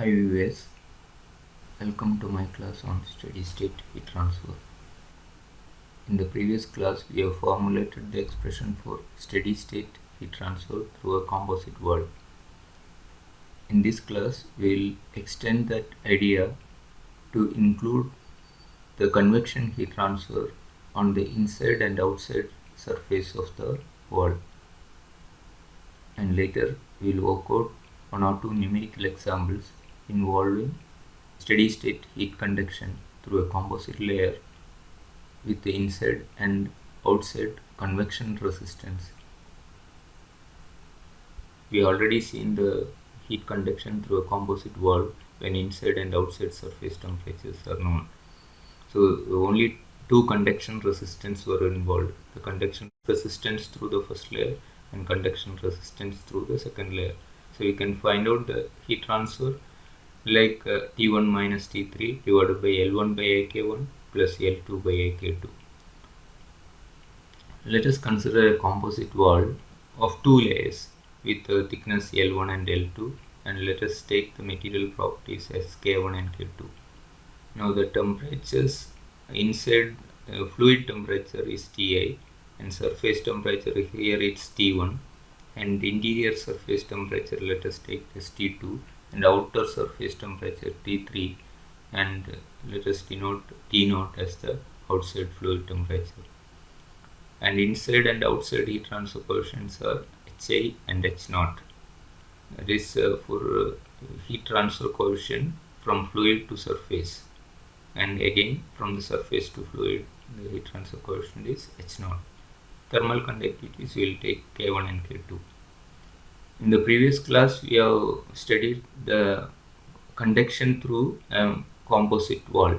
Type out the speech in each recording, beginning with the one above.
Hi viewers, welcome to my class on steady state heat transfer. In the previous class, we have formulated the expression for steady state heat transfer through a composite wall. In this class, we will extend that idea to include the convection heat transfer on the inside and outside surface of the wall. And later, we will work out one or two numerical examples involving steady state heat conduction through a composite layer with the inside and outside convection resistance. We already seen the heat conduction through a composite wall when inside and outside surface temperatures are known. So only two conduction resistance were involved, the conduction resistance through the first layer and conduction resistance through the second layer. So we can find out the heat transfer like T1 minus T3 divided by L1 by AK1 plus L2 by AK2. Let us consider a composite wall of two layers with thickness L1 and L2, and let us take the material properties as K1 and K2. Now the temperatures inside fluid temperature is Ti and surface temperature here it's T1, and interior surface temperature let us take as T2 and outer surface temperature T3, and let us denote T0 as the outside fluid temperature. And inside and outside heat transfer coefficients are Hi and H0. That is for heat transfer coefficient from fluid to surface, and again from the surface to fluid the heat transfer coefficient is H0. Thermal conductivities we will take K1 and K2. In the previous class we have studied the conduction through a composite wall,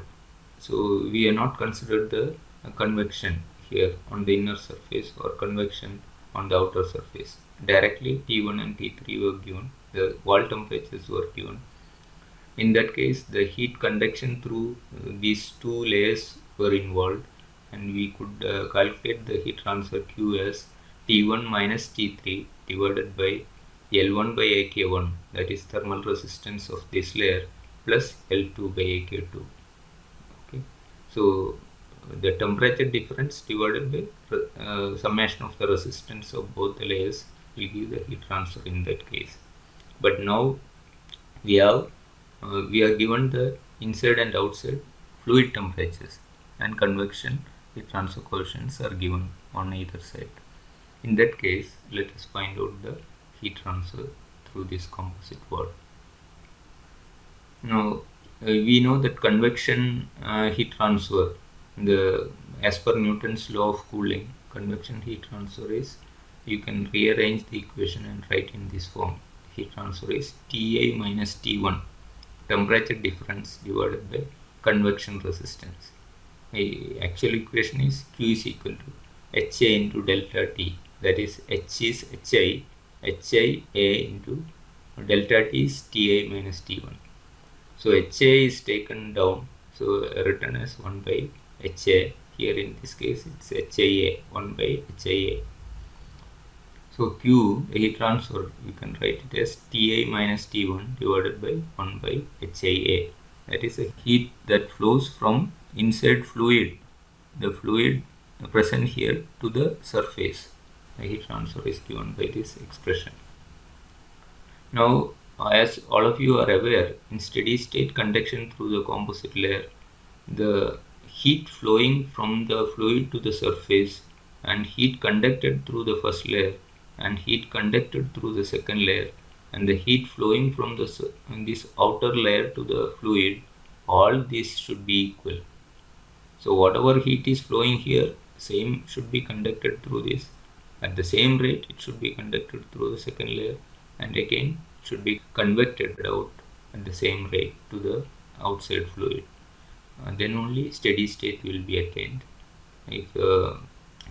so we have not considered the convection here on the inner surface or convection on the outer surface. Directly T1 and T3 were given, the wall temperatures were given. In that case the heat conduction through these two layers were involved, and we could calculate the heat transfer Q as T1 minus T3 divided by L1 by AK1, that is thermal resistance of this layer, plus L2 by AK2. Okay, so the temperature difference divided by summation of the resistance of both the layers will give the heat transfer in that case. But now we are given the inside and outside fluid temperatures, and convection heat transfer coefficients are given on either side. In that case, let us find out the heat transfer through this composite wall. Now we know that convection heat transfer, as per Newton's law of cooling, convection heat transfer is, you can rearrange the equation and write in this form. Heat transfer is Ti minus T1, temperature difference divided by convection resistance. The actual equation is Q is equal to Ha into delta T, that is H is Hi A into delta T is Ti minus T1. So Ha is taken down, so written as 1 by Ha. Here in this case it's Hia, 1 by Hia. So Q, the heat transfer, you can write it as Ti minus T1 divided by 1 by Hia. That is a heat that flows from inside fluid, the fluid present here, to the surface. The heat transfer is given by this expression. Now, as all of you are aware, in steady state conduction through the composite layer, the heat flowing from the fluid to the surface and heat conducted through the first layer and heat conducted through the second layer and the heat flowing from this outer layer to the fluid, all these should be equal. So whatever heat is flowing here, same should be conducted through this. At the same rate it should be conducted through the second layer, and again it should be convected out at the same rate to the outside fluid. Then only steady state will be attained. If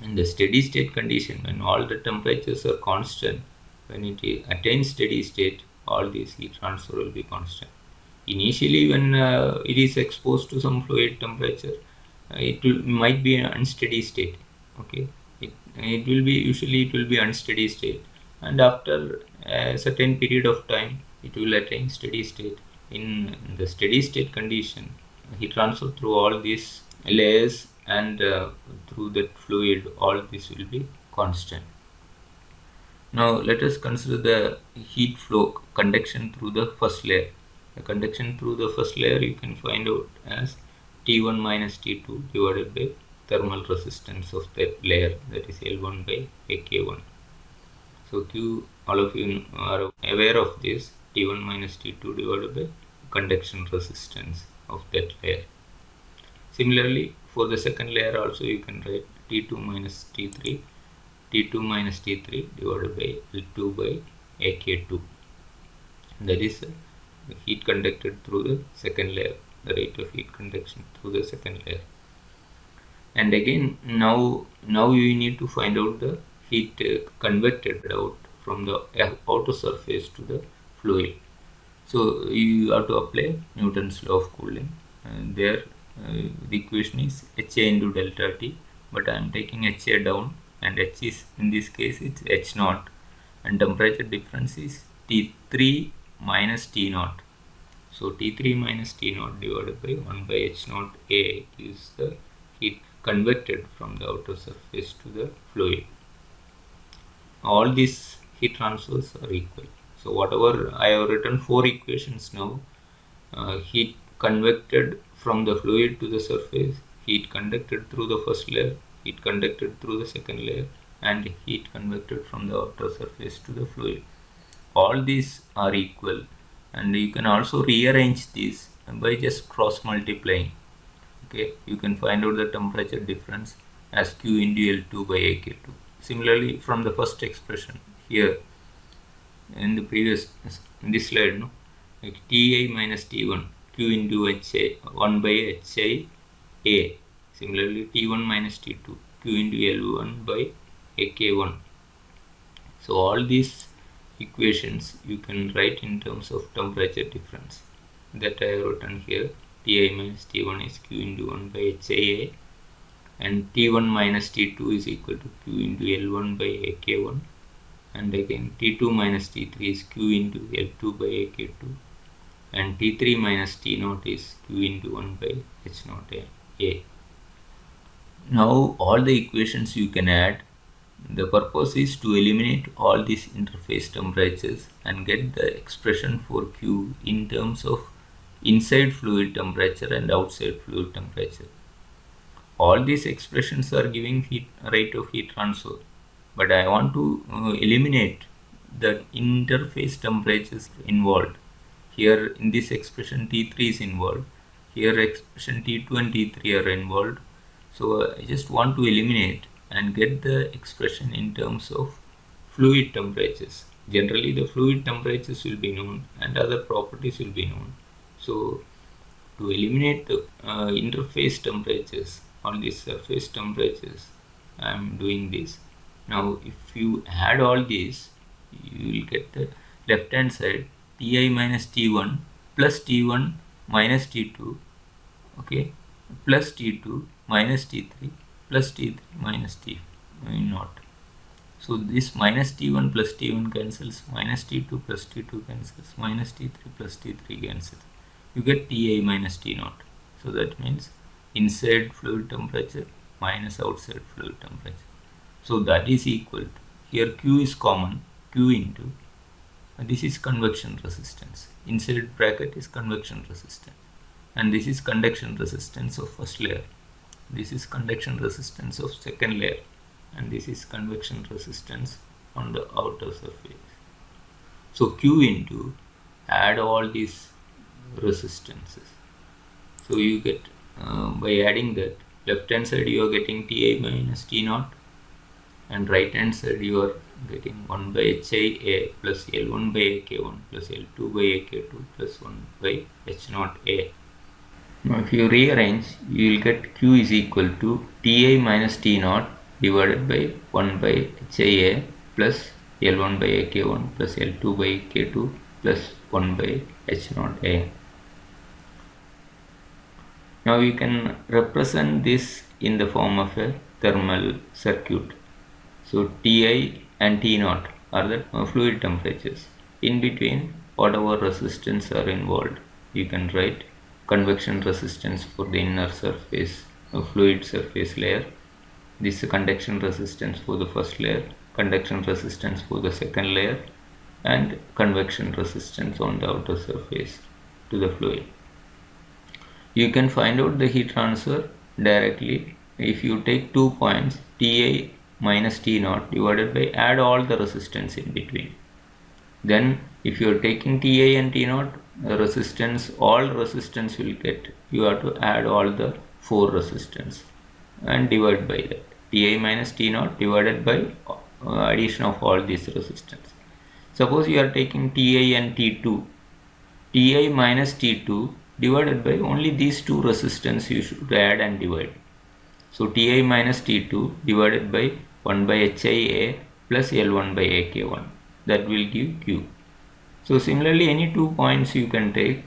in the steady state condition, when all the temperatures are constant, when it attains steady state, all these heat transfer will be constant. Initially, when it is exposed to some fluid temperature, might be an unsteady state. Okay, it will be unsteady state, and after a certain period of time it will attain steady state. in the steady state condition, heat transfer through all these layers and through that fluid, all this will be constant. Now let us consider the heat flow conduction through the first layer. The conduction through the first layer you can find out as T1 minus T2 divided by thermal resistance of that layer, that is L1 by AK1. So Q, all of you are aware of this, T1 minus T2 divided by conduction resistance of that layer. Similarly, for the second layer also you can write T2 minus T3 divided by L2 by AK2. That is the heat conducted through the second layer, the rate of heat conduction through the second layer. And again, now you need to find out the heat convected out from the outer surface to the fluid. So you have to apply Newton's law of cooling, and there the equation is HA into delta T, but I am taking HA down, and H is, in this case it's H0, and temperature difference is T3 minus T0. So T3 minus T0 divided by 1 by H0 A gives the heat convected from the outer surface to the fluid. All these heat transfers are equal. So whatever I have written 4 equations now, heat convected from the fluid to the surface, heat conducted through the first layer, heat conducted through the second layer, and heat convected from the outer surface to the fluid. All these are equal, and you can also rearrange these by just cross multiplying. Okay, you can find out the temperature difference as Q into L2 by AK2. Similarly, from the first expression here in the previous, in this slide, no, like Ti minus T1 Q into HA 1 by HI A. Similarly, T1 minus T2 Q into L1 by AK1. So all these equations you can write in terms of temperature difference that I have written here. Ti minus T1 is Q into 1 by HIA, and T1 minus T2 is equal to Q into L1 by AK1, and again T2 minus T3 is Q into L2 by AK2, and T3 minus T0 is Q into 1 by H0 A. Now all the equations you can add. The purpose is to eliminate all these interface temperatures and get the expression for Q in terms of inside fluid temperature and outside fluid temperature. All these expressions are giving rate of heat transfer, but I want to eliminate the interface temperatures involved. Here in this expression T3 is involved, here expression T2 and T3 are involved. So I just want to eliminate and get the expression in terms of fluid temperatures. Generally the fluid temperatures will be known and other properties will be known. So to eliminate the interface temperatures or the surface temperatures, I am doing this. Now if you add all these, you will get the left hand side Ti minus T1 plus T1 minus T2, okay, plus T2 minus T3 plus T3 minus T0. So this minus T1 plus T1 cancels, minus T2 plus T2 cancels, minus T3 plus T3 cancels. You get Ti minus T0. So that means inside fluid temperature minus outside fluid temperature. So that is equal to, here Q is common, Q into, this is convection resistance. Inside bracket is convection resistance, and this is conduction resistance of first layer. This is conduction resistance of second layer, and this is convection resistance on the outer surface. So Q into, add all these resistances. So you get by adding that, left hand side you are getting Ti minus T0, and right hand side you are getting 1 by HIA plus L1 by AK1 plus L2 by AK2 plus 1 by H0 A. Now if you rearrange, you will get Q is equal to Ti minus T0 divided by 1 by HIA plus L1 by AK1 plus L2 by AK2 plus 1 by H0 A. Now you can represent this in the form of a thermal circuit. So Ti and T0 are the fluid temperatures. In between, whatever resistance are involved. you can write convection resistance for the inner surface fluid surface layer, this conduction resistance for the first layer, conduction resistance for the second layer, and convection resistance on the outer surface to the fluid. You can find out the heat transfer directly if you take 2 points Ta minus T0 divided by add all the resistance in between. Then if you are taking Ta and T0, the resistance, all resistance will get, you have to add all the 4 resistance and divide by that. Ta minus T0 divided by addition of all these resistance. Suppose you are taking Ta and T2, Ta minus T2 divided by only these 2 resistance you should add and divide. So Ta minus T2 divided by 1 by Hia plus L1 by Ak1, that will give Q. So similarly any 2 points you can take,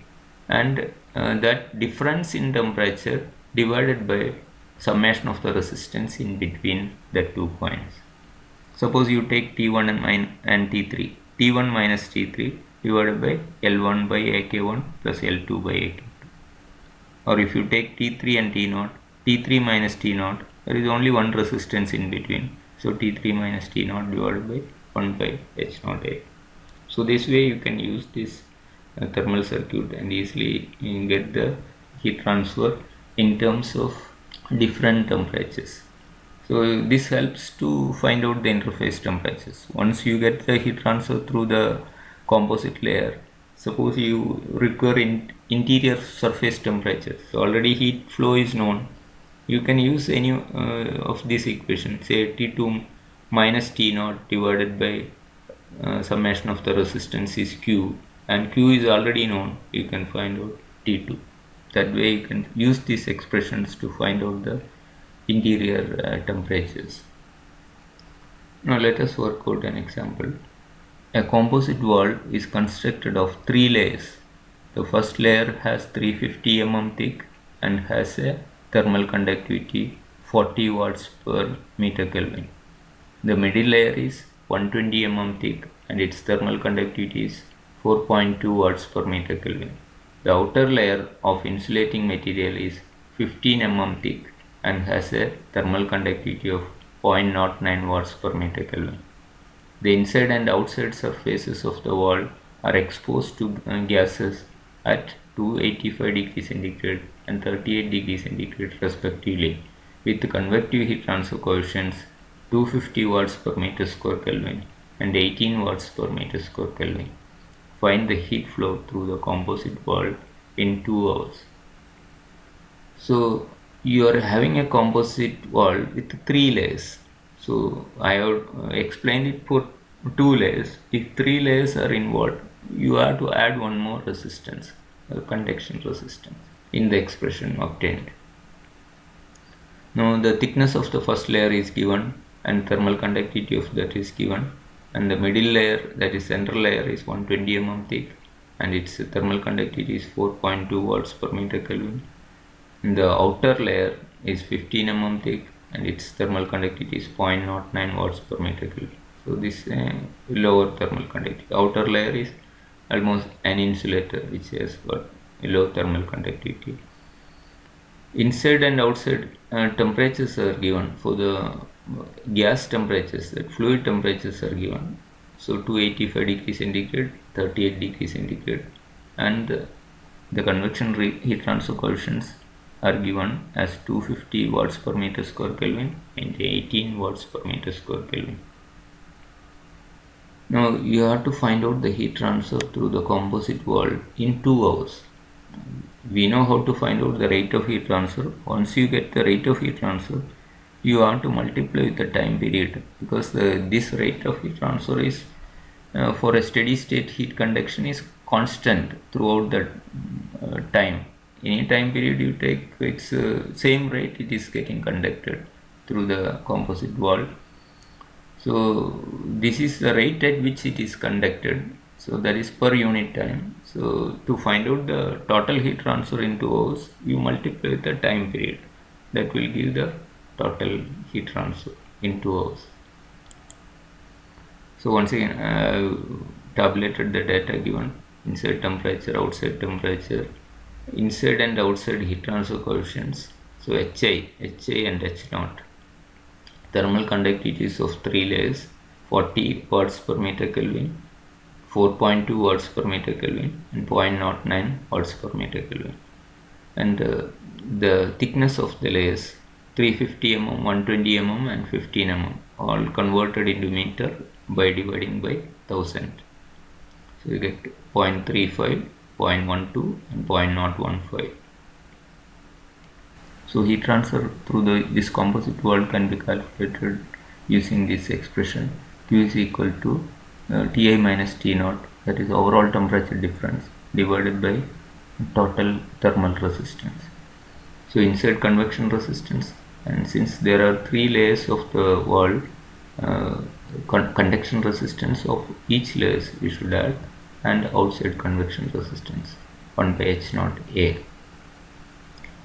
and that difference in temperature divided by summation of the resistance in between the 2 points. Suppose you take T1 and T3, T1 minus T3 divided by L1 by Ak1 plus L2 by Ak2. Or if you take T3 and T0, T3 minus T0, there is only one resistance in between. So T3 minus T0 divided by 1 by H0A. So this way you can use this thermal circuit and easily get the heat transfer in terms of different temperatures. So this helps to find out the interface temperatures. Once you get the heat transfer through the composite layer, suppose you require interior surface temperatures, so already heat flow is known, you can use any of this equation, say T2 minus T0 divided by summation of the resistance is Q, and Q is already known, you can find out T2. That way you can use these expressions to find out the interior temperatures. Now let us work out an example. A composite wall is constructed of 3 layers. The first layer has 350 mm thick and has a thermal conductivity 40 watts per meter Kelvin. The middle layer is 120 mm thick and its thermal conductivity is 4.2 watts per meter Kelvin. The outer layer of insulating material is 15 mm thick and has a thermal conductivity of 0.09 watts per meter Kelvin. The inside and outside surfaces of the wall are exposed to gases at 285 degrees centigrade and 38 degrees centigrade respectively, with convective heat transfer coefficients 250 watts per meter square Kelvin and 18 watts per meter square Kelvin. Find the heat flow through the composite wall in 2 hours. So you are having a composite wall with 3 layers. So I have explained it for 2 layers. If 3 layers are involved, you have to add one more resistance, conduction resistance, in the expression obtained. Now the thickness of the first layer is given and thermal conductivity of that is given, and the middle layer, that is central layer, is 120 mm thick and its thermal conductivity is 4.2 watts per meter Kelvin. And the outer layer is 15 mm thick and its thermal conductivity is 0.09 watts per meter Kelvin. So this lower thermal conductivity. Outer layer is almost an insulator which has got a low thermal conductivity. Inside and outside temperatures are given. For the gas temperatures, that fluid temperatures are given. So 285 degrees centigrade, 38 degrees centigrade, and the convection heat transfer coefficients are given as 250 watts per meter square Kelvin and 18 watts per meter square Kelvin. Now you have to find out the heat transfer through the composite wall in 2 hours. We know how to find out the rate of heat transfer. Once you get the rate of heat transfer, you have to multiply with the time period, because this rate of heat transfer is for a steady state heat conduction is constant throughout the time. Any time period you take, its same rate it is getting conducted through the composite wall. So this is the rate at which it is conducted, so that is per unit time. So to find out the total heat transfer in 2 hours, you multiply with the time period, that will give the total heat transfer in 2 hours. So once again I have tabulated the data given. inside temperature, outside temperature, inside and outside heat transfer coefficients. So HI and H naught. Thermal conductivities of 3 layers, 40 watts per meter Kelvin, 4.2 watts per meter Kelvin, and 0.09 watts per meter Kelvin. And the thickness of the layers, 350 mm, 120 mm, and 15 mm, all converted into meter by dividing by 1000. So you get 0.35, 0.12, and 0.015. So heat transfer through this composite wall can be calculated using this expression: Q is equal to Ti minus T naught, that is overall temperature difference, divided by total thermal resistance. So inside convection resistance, and since there are 3 layers of the wall, conduction resistance of each layers we should add, and outside convection resistance 1 by H naught A.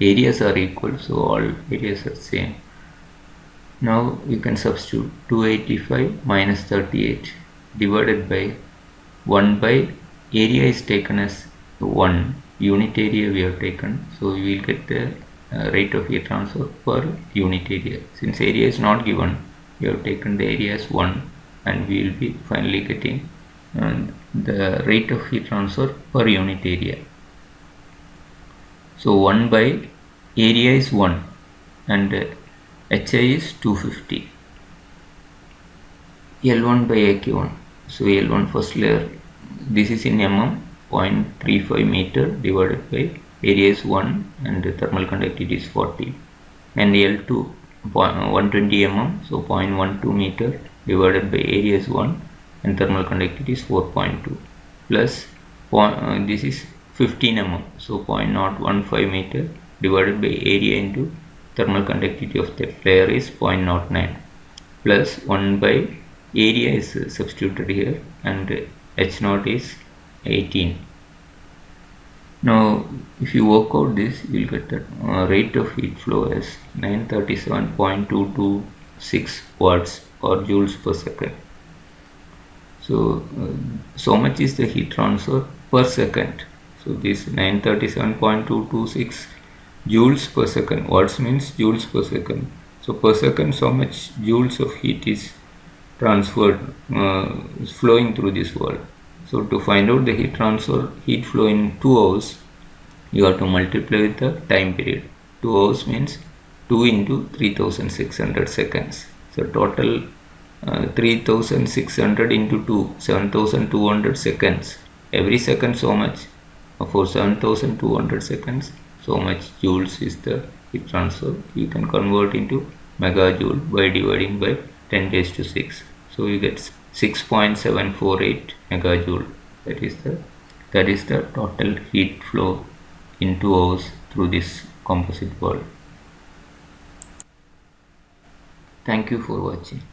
Areas are equal, so all areas are same. Now you can substitute 285 minus 38 divided by 1 by area is taken as 1, unit area we have taken, so we will get the rate of heat transfer per unit area. Since area is not given, we have taken the area as 1, and we will be finally getting the rate of heat transfer per unit area. So 1 by area is 1 and HI is 250. L1 by AK1. So L1 first layer, this is in mm, 0.35 meter divided by area is 1 and the thermal conductivity is 40. And L2 120 mm, so 0.12 meter divided by area is 1 and thermal conductivity is 4.2, plus this is 15 mm, so 0.015 meter divided by area into thermal conductivity of that layer is 0.09, plus 1 by area is substituted here, and H naught is 18. Now if you work out this, you will get the rate of heat flow as 937.226 watts or joules per second. So so much is the heat transfer per second. So this 937.226 joules per second. Watts means joules per second. So per second, so much joules of heat is transferred, flowing through this wall. So to find out the heat transfer, heat flow in 2 hours, you have to multiply with the time period. 2 hours means 2 into 3600 seconds. So total 3600 into 2, 7200 seconds. Every second so much. For 7200 seconds, so much joules is the heat transfer. You can convert into megajoule by dividing by 10 raised to 6. So you get 6.748 megajoule. That is the total heat flow in 2 hours through this composite wall. Thank you for watching.